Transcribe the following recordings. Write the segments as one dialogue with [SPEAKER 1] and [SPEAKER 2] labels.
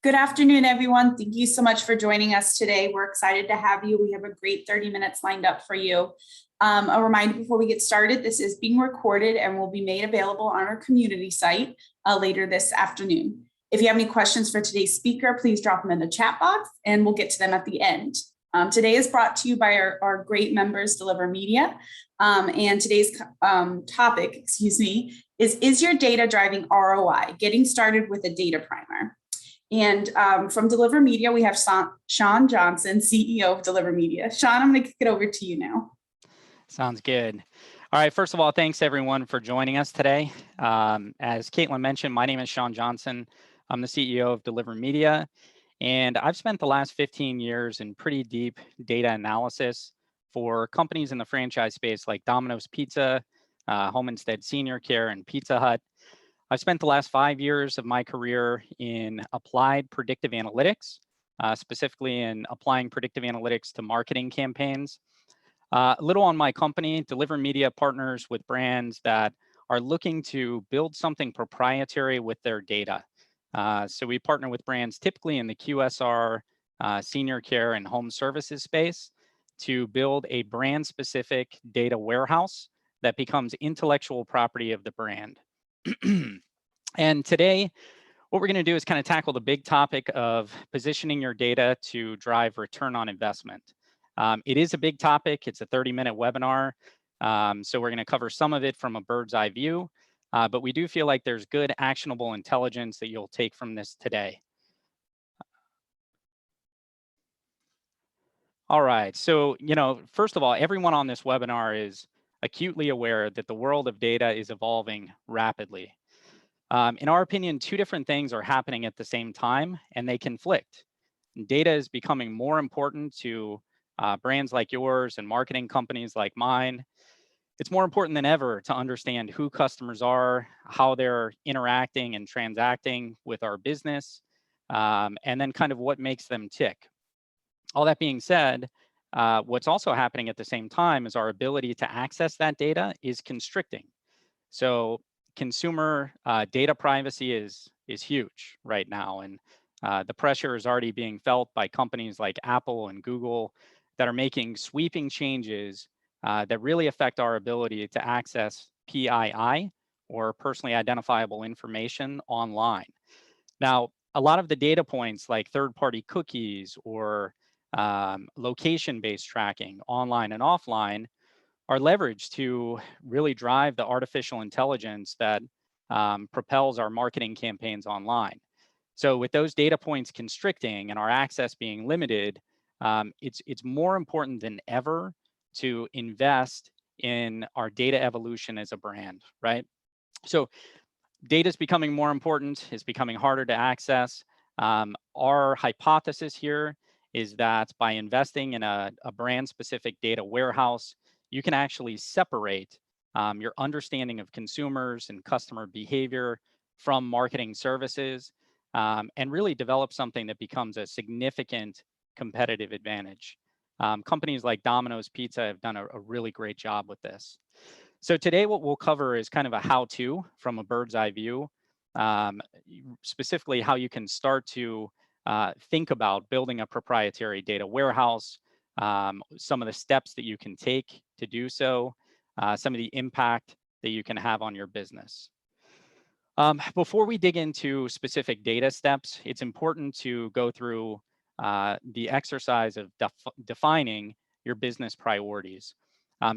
[SPEAKER 1] Good afternoon, everyone. Thank you so much for joining us today. We're excited to have you. We have a great 30 minutes lined up for you. A reminder before we get started, this is being recorded and will be made available on our community site later this afternoon. If you have any questions for today's speaker, please drop them in the chat box and we'll get to them at the end. Today is brought to you by our great members, Deliver Media. And today's topic, is your data driving ROI? Getting started with a data primer. And from Deliver Media, we have Sean Johnson, CEO of Deliver Media. Sean, I'm going to kick it over to you now.
[SPEAKER 2] Sounds good. All right, first of all, thanks everyone for joining us today. As Caitlin mentioned, my name is Sean Johnson. I'm the CEO of Deliver Media, and I've spent the last 15 years in pretty deep data analysis for companies in the franchise space like Domino's Pizza, Home Instead Senior Care, and Pizza Hut. I've spent the last 5 years of my career in applied predictive analytics, specifically in applying predictive analytics to marketing campaigns. A little on my company, Deliver Media partners with brands that are looking to build something proprietary with their data. So we partner with brands typically in the QSR, senior care, and home services space to build a brand-specific data warehouse that becomes intellectual property of the brand. And today, what we're going to do is kind of tackle the big topic of positioning your data to drive return on investment. It is a big topic. It's a 30-minute webinar. So we're going to cover some of it from a bird's eye view, but we do feel like there's good actionable intelligence that you'll take from this today. All right, so, first of all, everyone on this webinar is acutely aware that the world of data is evolving rapidly. In our opinion, two different things are happening at the same time, and they conflict. Data is becoming more important to brands like yours and marketing companies like mine. It's more important than ever to understand who customers are, how they're interacting and transacting with our business, and then kind of what makes them tick. All that being said, what's also happening at the same time is our ability to access that data is constricting. So consumer data privacy is huge right now, and the pressure is already being felt by companies like Apple and Google that are making sweeping changes that really affect our ability to access PII, or personally identifiable information, online. Now, a lot of the data points like third-party cookies or location-based tracking online and offline are leveraged to really drive the artificial intelligence that propels our marketing campaigns online. So with those data points constricting and our access being limited, it's more important than ever to invest in our data evolution as a brand, right? So data is becoming more important, it's becoming harder to access. Our hypothesis here is that by investing in a brand-specific data warehouse, you can actually separate your understanding of consumers and customer behavior from marketing services, and really develop something that becomes a significant competitive advantage. Companies like Domino's Pizza have done a really great job with this. So today what we'll cover is kind of a how-to from a bird's eye view, specifically how you can start to think about building a proprietary data warehouse, some of the steps that you can take to do so, some of the impact that you can have on your business. Before we dig into specific data steps, it's important to go through the exercise of defining your business priorities.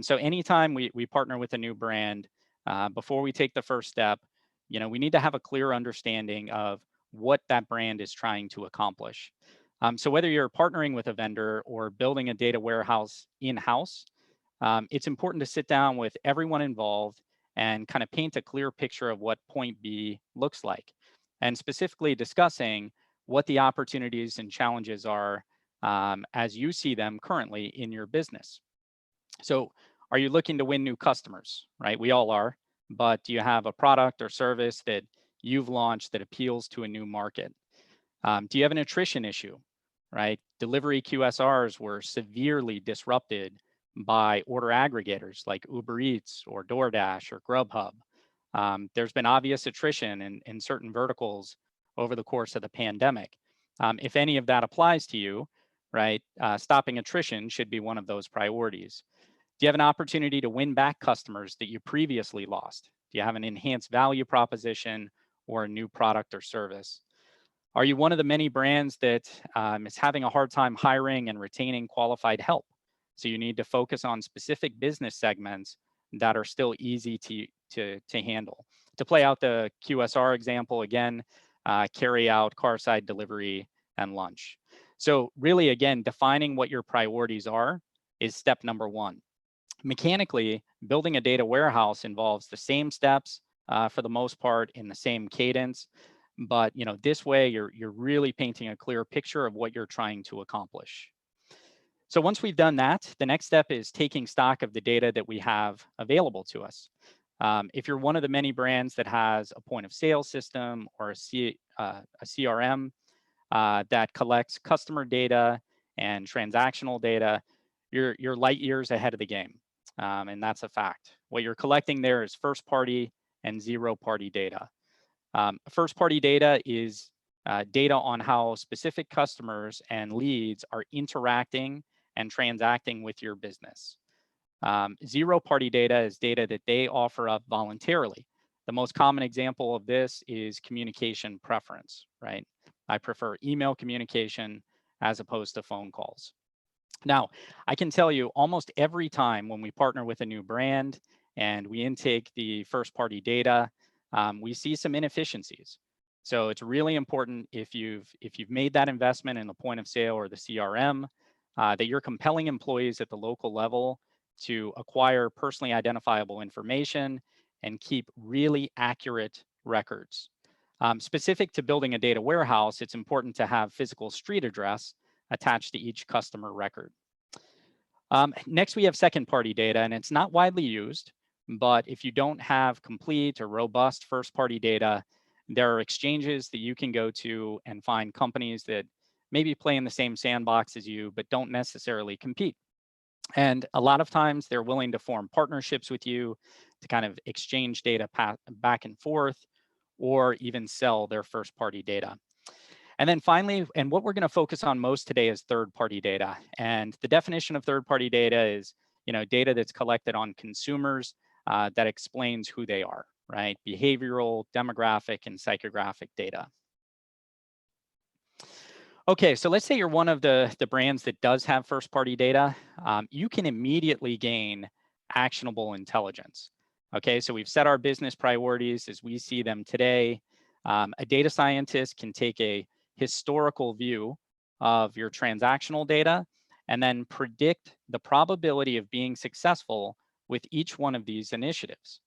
[SPEAKER 2] So anytime we partner with a new brand, before we take the first step, we need to have a clear understanding of what that brand is trying to accomplish. So whether you're partnering with a vendor or building a data warehouse in-house, it's important to sit down with everyone involved and kind of paint a clear picture of what point B looks like, and specifically discussing what the opportunities and challenges are as you see them currently in your business. So are you looking to win new customers, right? We all are, but do you have a product or service that you've launched that appeals to a new market? Do you have an attrition issue, right? Delivery QSRs were severely disrupted by order aggregators like Uber Eats or DoorDash or Grubhub. There's been obvious attrition in certain verticals over the course of the pandemic. If any of that applies to you, right, stopping attrition should be one of those priorities. Do you have an opportunity to win back customers that you previously lost? Do you have an enhanced value proposition or a new product or service? Are you one of the many brands that is having a hard time hiring and retaining qualified help? So you need to focus on specific business segments that are still easy to handle. To play out the QSR example again, carry out, carside delivery, and lunch. So really, again, defining what your priorities are is step number one. Mechanically, building a data warehouse involves the same steps for the most part in the same cadence, but this way you're really painting a clear picture of what you're trying to accomplish. So once we've done that, the next step is taking stock of the data that we have available to us. If you're one of the many brands that has a point of sale system or a CRM that collects customer data and transactional data, you're light years ahead of the game. And that's a fact. What you're collecting there is first party and zero party data. First party data is data on how specific customers and leads are interacting and transacting with your business. Zero party data is data that they offer up voluntarily. The most common example of this is communication preference, right? I prefer email communication as opposed to phone calls. Now, I can tell you almost every time when we partner with a new brand and we intake the first party data, we see some inefficiencies. So it's really important if you've made that investment in the point of sale or the CRM, that you're compelling employees at the local level to acquire personally identifiable information and keep really accurate records. Specific to building a data warehouse, it's important to have physical street address attached to each customer record. Next, we have second party data, and it's not widely used, but if you don't have complete or robust first party data, there are exchanges that you can go to and find companies that maybe play in the same sandbox as you, but don't necessarily compete. And a lot of times they're willing to form partnerships with you to kind of exchange data back and forth, or even sell their first party data. And then finally, and what we're going to focus on most today is third party data. And the definition of third party data is, data that's collected on consumers that explains who they are, right? Behavioral, demographic, and psychographic data. Okay, so let's say you're one of the brands that does have first party data. You can immediately gain actionable intelligence. Okay, so we've set our business priorities as we see them today. A data scientist can take a historical view of your transactional data and then predict the probability of being successful with each one of these initiatives,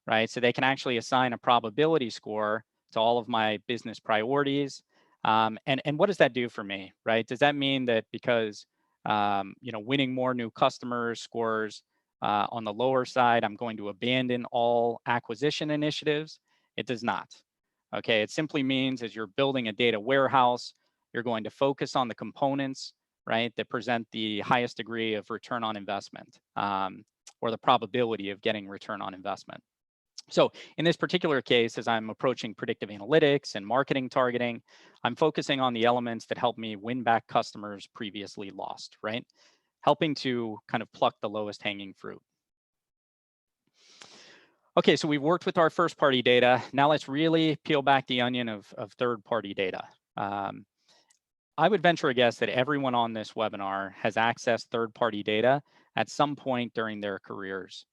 [SPEAKER 2] right? So they can actually assign a probability score to all of my business priorities. And what does that do for me, right? Does that mean that because winning more new customers scores on the lower side, I'm going to abandon all acquisition initiatives? It does not. Okay, it simply means as you're building a data warehouse, you're going to focus on the components, right, that present the highest degree of return on investment, or the probability of getting return on investment. So in this particular case, as I'm approaching predictive analytics and marketing targeting, I'm focusing on the elements that help me win back customers previously lost, right? Helping to kind of pluck the lowest hanging fruit. Okay, so we've worked with our first party data. Now let's really peel back the onion of third party data. I would venture a guess that everyone on this webinar has accessed third party data at some point during their careers.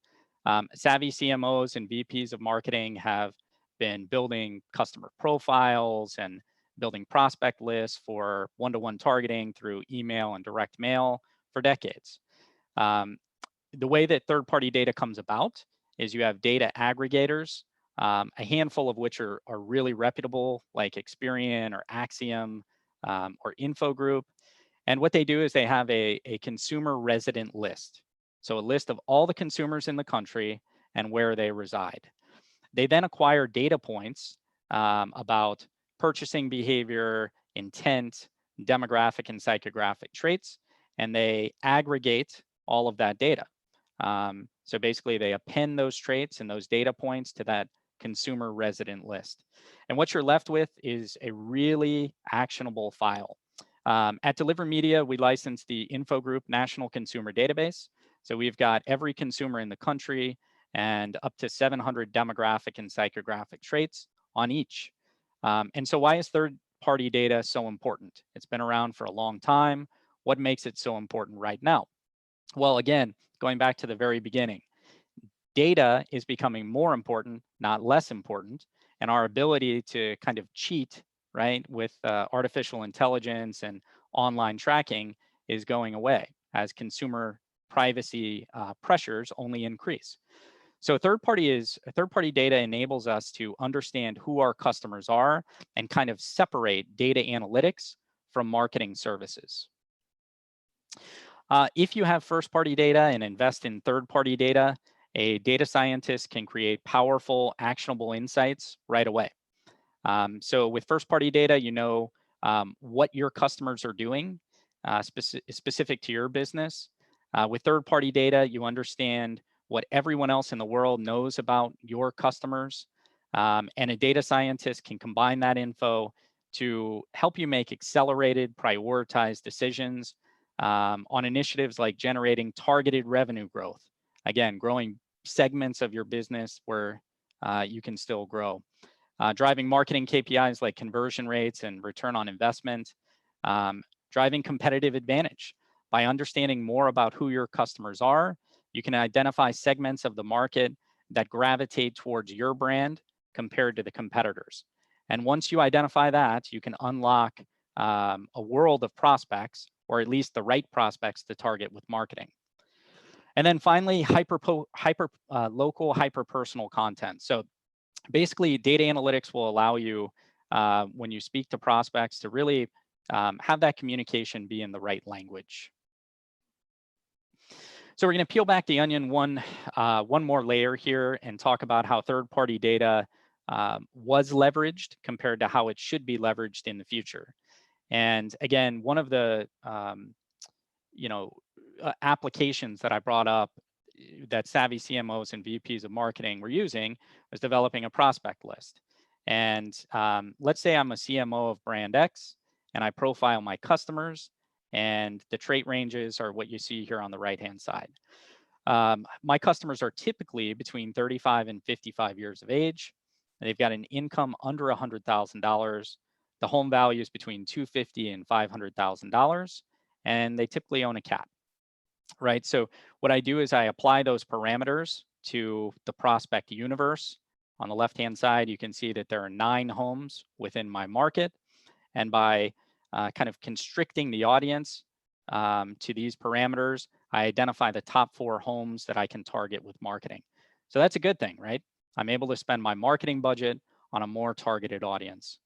[SPEAKER 2] Savvy CMOs and VPs of marketing have been building customer profiles and building prospect lists for one-to-one targeting through email and direct mail for decades. The way that third-party data comes about is you have data aggregators, a handful of which are really reputable, like Experian or Axiom or Infogroup. And what they do is they have a consumer resident list. So a list of all the consumers in the country and where they reside. They then acquire data points about purchasing behavior, intent, demographic and psychographic traits, and they aggregate all of that data. So basically they append those traits and those data points to that consumer resident list. And what you're left with is a really actionable file. At Deliver Media, we license the Info Group National Consumer Database. So we've got every consumer in the country and up to 700 demographic and psychographic traits on each. And so why is third-party data so important? It's been around for a long time. What makes it so important right now? Well, again, going back to the very beginning, data is becoming more important, not less important, and our ability to kind of cheat, right, with artificial intelligence and online tracking is going away as consumer privacy pressures only increase. So third-party data enables us to understand who our customers are and kind of separate data analytics from marketing services. If you have first-party data and invest in third-party data, a data scientist can create powerful, actionable insights right away. So with first-party data, you know what your customers are doing, specific to your business. With third-party data, you understand what everyone else in the world knows about your customers. And a data scientist can combine that info to help you make accelerated, prioritized decisions on initiatives like generating targeted revenue growth. Again, growing segments of your business where you can still grow. Driving marketing KPIs like conversion rates and return on investment. Driving competitive advantage. By understanding more about who your customers are, you can identify segments of the market that gravitate towards your brand compared to the competitors. And once you identify that, you can unlock a world of prospects, or at least the right prospects to target with marketing. And then finally, local hyper-personal content. So basically, data analytics will allow you, when you speak to prospects, to really have that communication be in the right language. So we're going to peel back the onion one more layer here and talk about how third-party data was leveraged compared to how it should be leveraged in the future. And again, one of the applications that I brought up that savvy CMOs and VPs of marketing were using was developing a prospect list. And let's say I'm a CMO of brand X and I profile my customers, and the trait ranges are what you see here on the right-hand side. My customers are typically between 35 and 55 years of age. They've got an income under $100,000. The home value is between $250,000 and $500,000, and they typically own a cat, right? So what I do is I apply those parameters to the prospect universe. On the left-hand side, you can see that there are 9 homes within my market, and by kind of constricting the audience to these parameters, I identify the top 4 homes that I can target with marketing. So that's a good thing, right? I'm able to spend my marketing budget on a more targeted audience.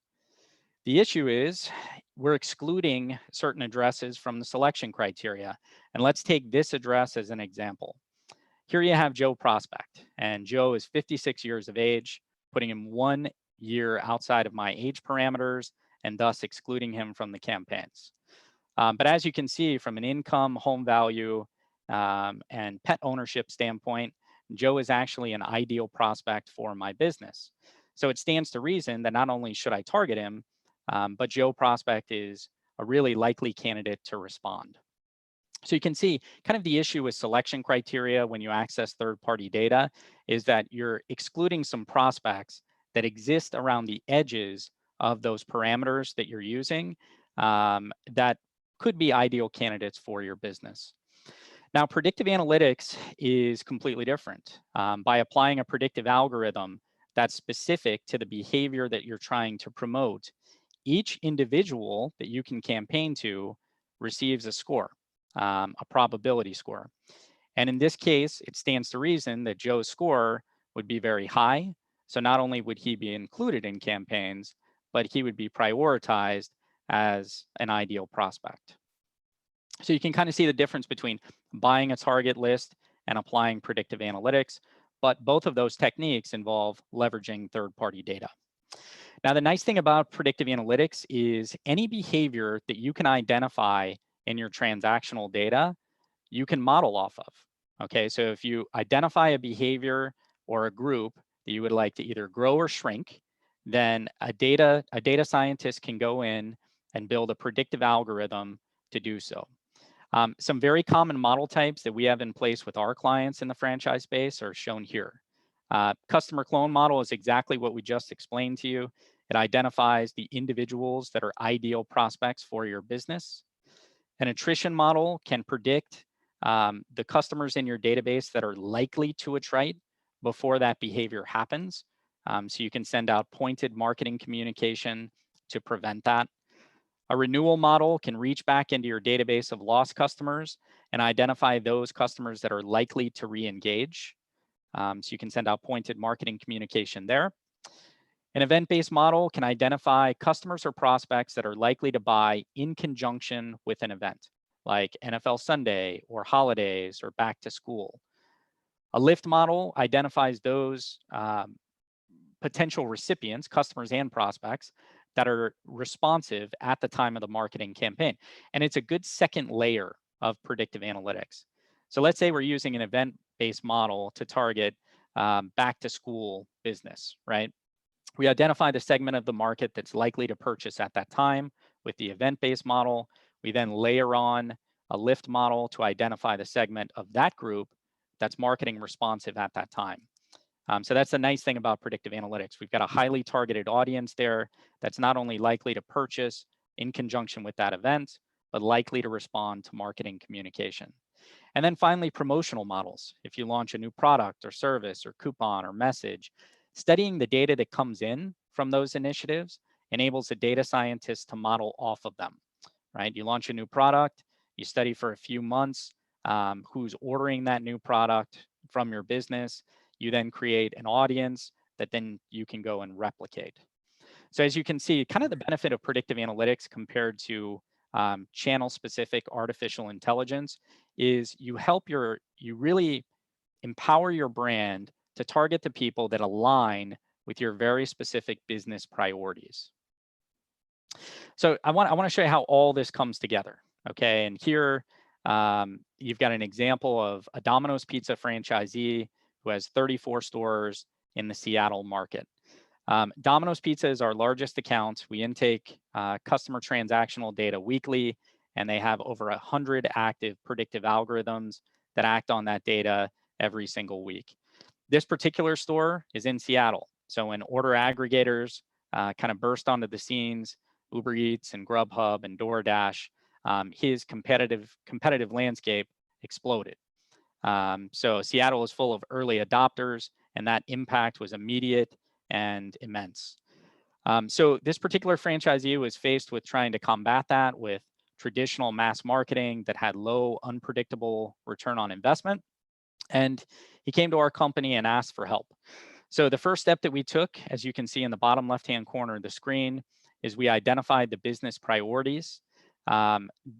[SPEAKER 2] The issue is we're excluding certain addresses from the selection criteria. And let's take this address as an example. Here you have Joe Prospect, and Joe is 56 years of age, putting him 1 year outside of my age parameters and thus excluding him from the campaigns. But as you can see, from an income, home value, and pet ownership standpoint, Joe is actually an ideal prospect for my business. So it stands to reason that not only should I target him, but Joe Prospect is a really likely candidate to respond. So you can see kind of the issue with selection criteria when you access third-party data is that you're excluding some prospects that exist around the edges of those parameters that you're using that could be ideal candidates for your business. Now, predictive analytics is completely different. By applying a predictive algorithm that's specific to the behavior that you're trying to promote, each individual that you can campaign to receives a score, a probability score. And in this case, it stands to reason that Joe's score would be very high. So not only would he be included in campaigns, but he would be prioritized as an ideal prospect. So you can kind of see the difference between buying a target list and applying predictive analytics, but both of those techniques involve leveraging third-party data. Now, the nice thing about predictive analytics is any behavior that you can identify in your transactional data, you can model off of. Okay, so if you identify a behavior or a group that you would like to either grow or shrink, then a data scientist can go in and build a predictive algorithm to do so. Some very common model types that we have in place with our clients in the franchise space are shown here. Customer clone model is exactly what we just explained to you. It identifies the individuals that are ideal prospects for your business. An attrition model can predict the customers in your database that are likely to attrite before that behavior happens. So you can send out pointed marketing communication to prevent that. A renewal model can reach back into your database of lost customers and identify those customers that are likely to re-engage. So you can send out pointed marketing communication there. An event-based model can identify customers or prospects that are likely to buy in conjunction with an event, like NFL Sunday or holidays or back to school. A lift model identifies those potential recipients, customers and prospects, that are responsive at the time of the marketing campaign. And it's a good second layer of predictive analytics. So let's say we're using an event-based model to target back to school business, right? We identify the segment of the market that's likely to purchase at that time with the event-based model. We then layer on a lift model to identify the segment of that group that's marketing responsive at that time. So that's the nice thing about predictive analytics. We've got a highly targeted audience there that's not only likely to purchase in conjunction with that event, but likely to respond to marketing communication. And then finally, promotional models. If you launch a new product or service or coupon or message, studying the data that comes in from those initiatives enables the data scientists to model off of them, right? You launch a new product, you study for a few months who's ordering that new product from your business. You then create an audience that then you can go and replicate. So as you can see, kind of the benefit of predictive analytics compared to channel-specific artificial intelligence is you really empower your brand to target the people that align with your very specific business priorities. So I want to show you how all this comes together, okay? And here you've got an example of a Domino's Pizza franchisee who has 34 stores in the Seattle market. Domino's Pizza is our largest account. We intake customer transactional data weekly, and they have over 100 active predictive algorithms that act on that data every single week. This particular store is in Seattle. So when order aggregators kind of burst onto the scenes, Uber Eats and Grubhub and DoorDash, his competitive landscape exploded. So Seattle is full of early adopters, and that impact was immediate and immense. So this particular franchisee was faced with trying to combat that with traditional mass marketing that had low, unpredictable return on investment. And he came to our company and asked for help. So the first step that we took, as you can see in the bottom left-hand corner of the screen, is we identified the business priorities.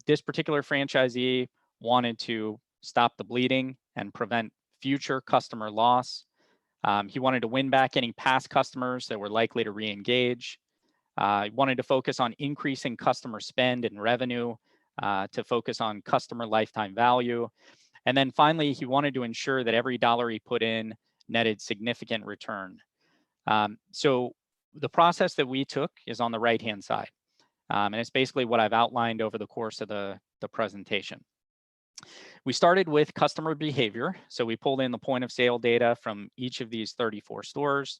[SPEAKER 2] This particular franchisee wanted to stop the bleeding and prevent future customer loss. He wanted to win back any past customers that were likely to re-engage. He wanted to focus on increasing customer spend and revenue to focus on customer lifetime value. And then finally, he wanted to ensure that every dollar he put in netted significant return. So the process that we took is on the right-hand side. And it's basically what I've outlined over the course of the presentation. We started with customer behavior. So we pulled in the point of sale data from each of these 34 stores.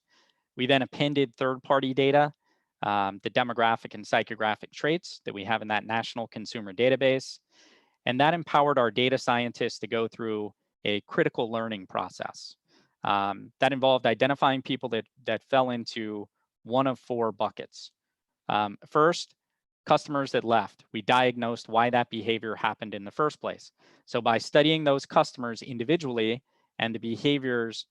[SPEAKER 2] We then appended third-party data, the demographic and psychographic traits that we have in that national consumer database. And that empowered our data scientists to go through a critical learning process. That involved identifying people that fell into one of four buckets. First, customers that left. We diagnosed why that behavior happened in the first place. So by studying those customers individually and the behaviors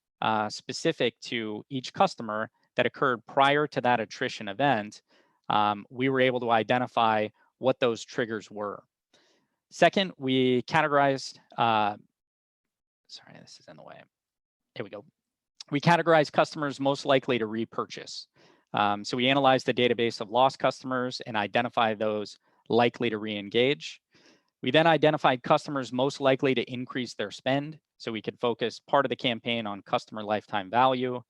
[SPEAKER 2] specific to each customer that occurred prior to that attrition event, we were able to identify what those triggers were. Second, we categorized, sorry, this is in the way. Here we go. We categorized customers most likely to repurchase. So we analyzed the database of lost customers and identified those likely to re-engage. We then identified customers most likely to increase their spend, so we could focus part of the campaign on customer lifetime value.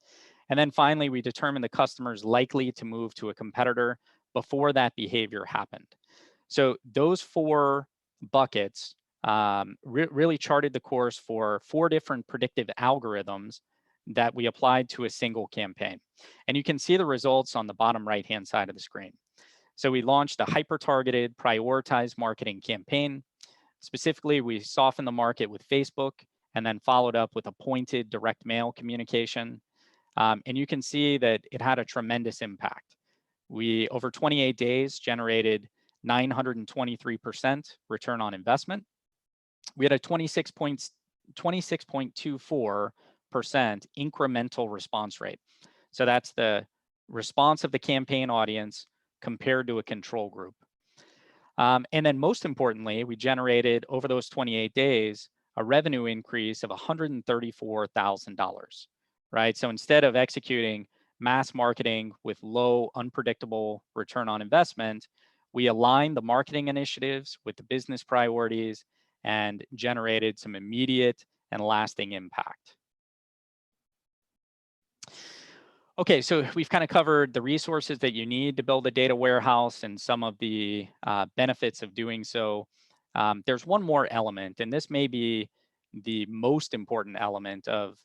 [SPEAKER 2] And then finally, we determined the customer is likely to move to a competitor before that behavior happened. So those 4 buckets really charted the course for 4 different predictive algorithms that we applied to a single campaign. And you can see the results on the bottom right-hand side of the screen. So we launched a hyper-targeted, prioritized marketing campaign. Specifically, we softened the market with Facebook and then followed up with a pointed direct mail communication. And you can see that it had a tremendous impact. We, over 28 days, generated 923% return on investment. We had a 26.24% incremental response rate. So that's the response of the campaign audience compared to a control group. And then most importantly, we generated over those 28 days, a revenue increase of $134,000, right? So instead of executing mass marketing with low, unpredictable return on investment, we aligned the marketing initiatives with the business priorities and generated some immediate and lasting impact. Okay, so we've kind of covered the resources that you need to build a data warehouse and some of the benefits of doing so. There's one more element, and this may be the most important element of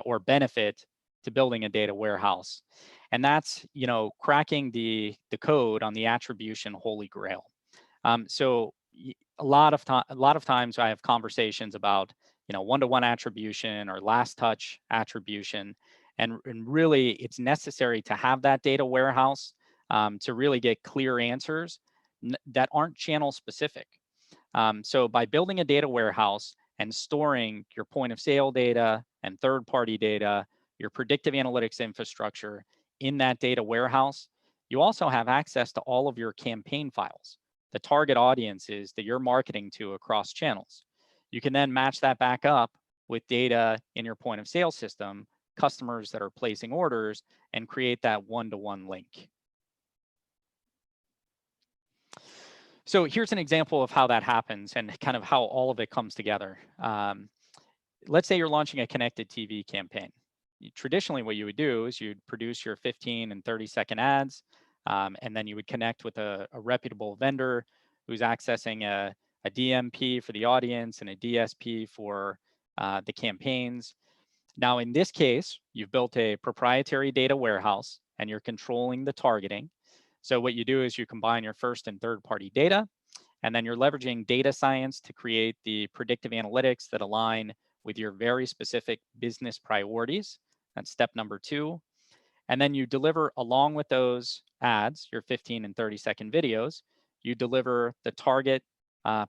[SPEAKER 2] or benefit to building a data warehouse, and that's cracking the code on the attribution holy grail. So a lot of times I have conversations about one-to-one attribution or last touch attribution. And really, it's necessary to have that data warehouse to really get clear answers that aren't channel specific. So by building a data warehouse and storing your point of sale data and third-party data, your predictive analytics infrastructure in that data warehouse, you also have access to all of your campaign files, the target audiences that you're marketing to across channels. You can then match that back up with data in your point of sale system, customers that are placing orders, and create that one-to-one link. So here's an example of how that happens and kind of how all of it comes together. Let's say you're launching a connected TV campaign. Traditionally, what you would do is you'd produce your 15 and 30-second ads, and then you would connect with a reputable vendor who's accessing a DMP for the audience and a DSP for the campaigns. Now, in this case, you've built a proprietary data warehouse and you're controlling the targeting. So what you do is you combine your first and third party data, and then you're leveraging data science to create the predictive analytics that align with your very specific business priorities. That's step number 2. And then you deliver, along with those ads, your 15 and 30-second videos, you deliver the target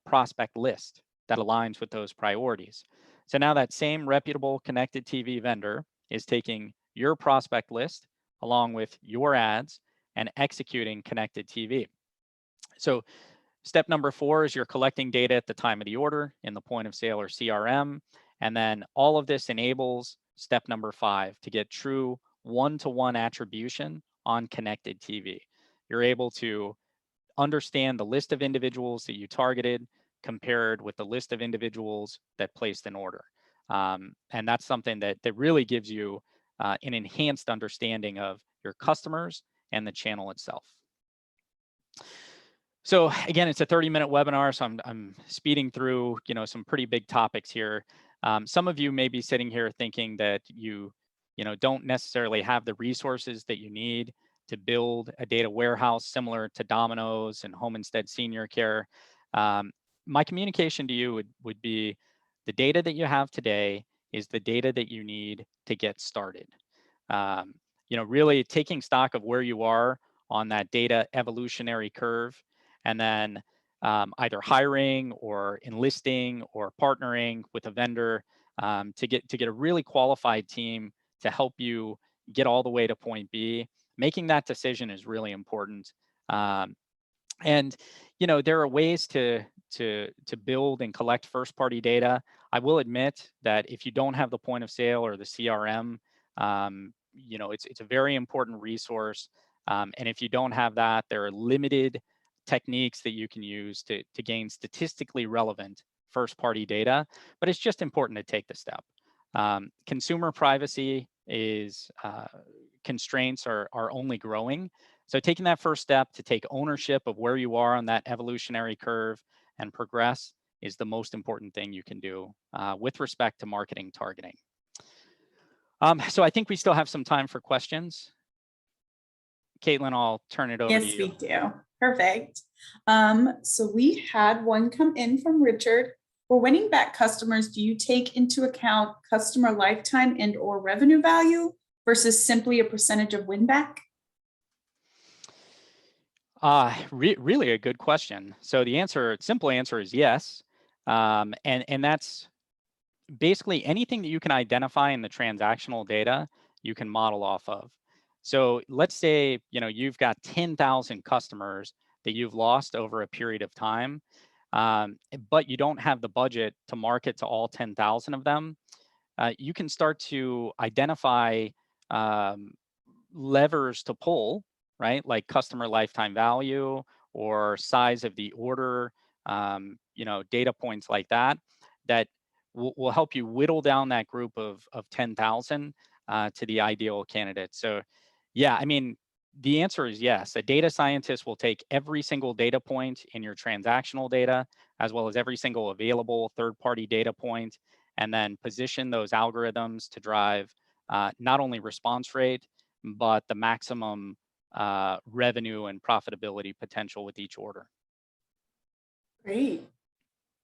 [SPEAKER 2] prospect list that aligns with those priorities. So now that same reputable connected TV vendor is taking your prospect list along with your ads and executing connected TV. So step number 4 is you're collecting data at the time of the order in the point of sale or CRM. And then all of this enables step number 5 to get true one-to-one attribution on connected TV. You're able to understand the list of individuals that you targeted compared with the list of individuals that placed an order. And that's something that really gives you an enhanced understanding of your customers and the channel itself. So again, it's a 30-minute webinar, so I'm speeding through some pretty big topics here. Some of you may be sitting here thinking that you don't necessarily have the resources that you need to build a data warehouse similar to Domino's and Home Instead Senior Care. My communication to you would be the data that you have today is the data that you need to get started. Really taking stock of where you are on that data evolutionary curve, and then either hiring or enlisting or partnering with a vendor to get a really qualified team to help you get all the way to point B. Making that decision is really important. And there are ways to build and collect first-party data. I will admit that if you don't have the point of sale or the CRM, it's a very important resource. And if you don't have that, there are limited techniques that you can use to gain statistically relevant first-party data. But it's just important to take the step. Consumer privacy is constraints are only growing. So taking that first step to take ownership of where you are on that evolutionary curve and progress is the most important thing you can do with respect to marketing targeting. So I think we still have some time for questions. Caitlin, I'll turn it over to you.
[SPEAKER 1] Yes, we do. Perfect. So we had one come in from Richard. For winning back customers, do you take into account customer lifetime and or revenue value versus simply a percentage of win back?
[SPEAKER 2] Really a good question. So the simple answer is yes. And that's basically anything that you can identify in the transactional data, you can model off of. So let's say, you've got 10,000 customers that you've lost over a period of time, but you don't have the budget to market to all 10,000 of them. You can start to identify levers to pull, right? Like customer lifetime value or size of the order, data points like that, that will help you whittle down that group of 10,000 to the ideal candidate. So yeah, I mean, the answer is yes. A data scientist will take every single data point in your transactional data, as well as every single available third-party data point, and then position those algorithms to drive not only response rate, but the maximum revenue and profitability potential with each order.
[SPEAKER 1] Great.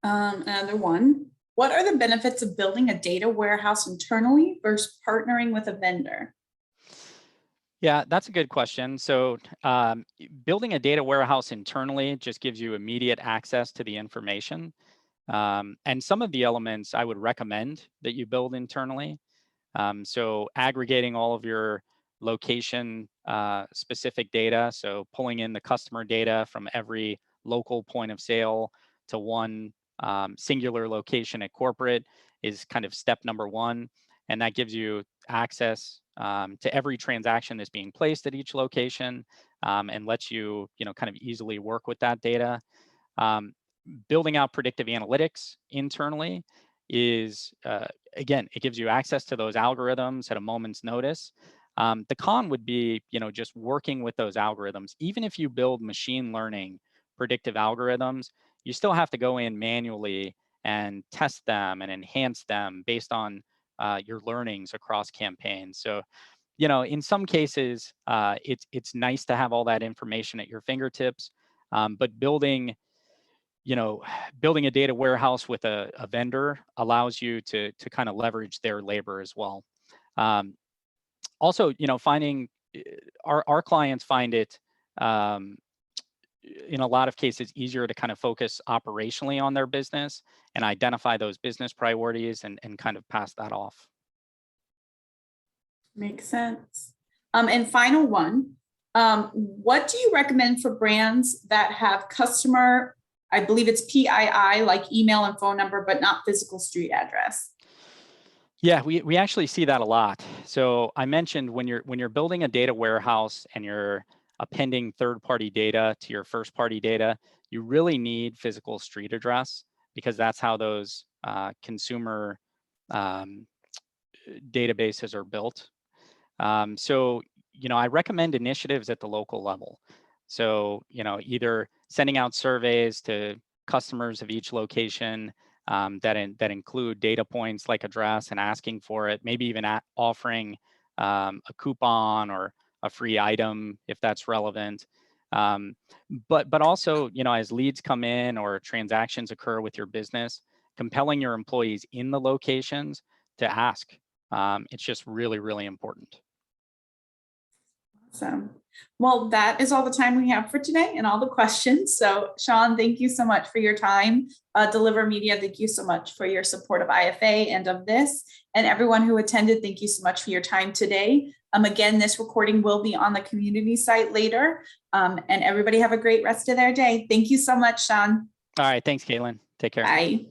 [SPEAKER 1] Another one. What are the benefits of building a data warehouse internally versus partnering with a vendor?
[SPEAKER 2] Yeah, that's a good question. So building a data warehouse internally just gives you immediate access to the information. And some of the elements I would recommend that you build internally. So aggregating all of your location specific data, so pulling in the customer data from every local point of sale to one singular location at corporate is kind of step number one. And that gives you access to every transaction that's being placed at each location and lets you, kind of easily work with that data. Building out predictive analytics internally is, again, it gives you access to those algorithms at a moment's notice. The con would be, just working with those algorithms. Even if you build machine learning predictive algorithms, you still have to go in manually and test them and enhance them based on your learnings across campaigns. So, in some cases, it's nice to have all that information at your fingertips, but building a data warehouse with a vendor allows you to kind of leverage their labor as well. Also, finding our clients find it in a lot of cases easier to kind of focus operationally on their business and identify those business priorities and kind of pass that off.
[SPEAKER 1] Makes sense. And final one, what do you recommend for brands that have customer, I believe it's PII, like email and phone number, but not physical street address?
[SPEAKER 2] Yeah, we actually see that a lot. So I mentioned when you're building a data warehouse and you're appending third-party data to your first-party data, you really need physical street address because that's how those consumer databases are built. So, I recommend initiatives at the local level. So, either sending out surveys to customers of each location that include data points like address and asking for it, maybe even offering a coupon or a free item if that's relevant. But also, as leads come in or transactions occur with your business, compelling your employees in the locations to ask. It's just really, really important.
[SPEAKER 1] Awesome. Well, that is all the time we have for today and all the questions. So Sean, thank you so much for your time. Deliver Media, thank you so much for your support of IFA and of this. And everyone who attended, thank you so much for your time today. Again, this recording will be on the community site later. And everybody have a great rest of their day. Thank you so much, Sean.
[SPEAKER 2] All right. Thanks, Caitlin. Take care.
[SPEAKER 1] Bye.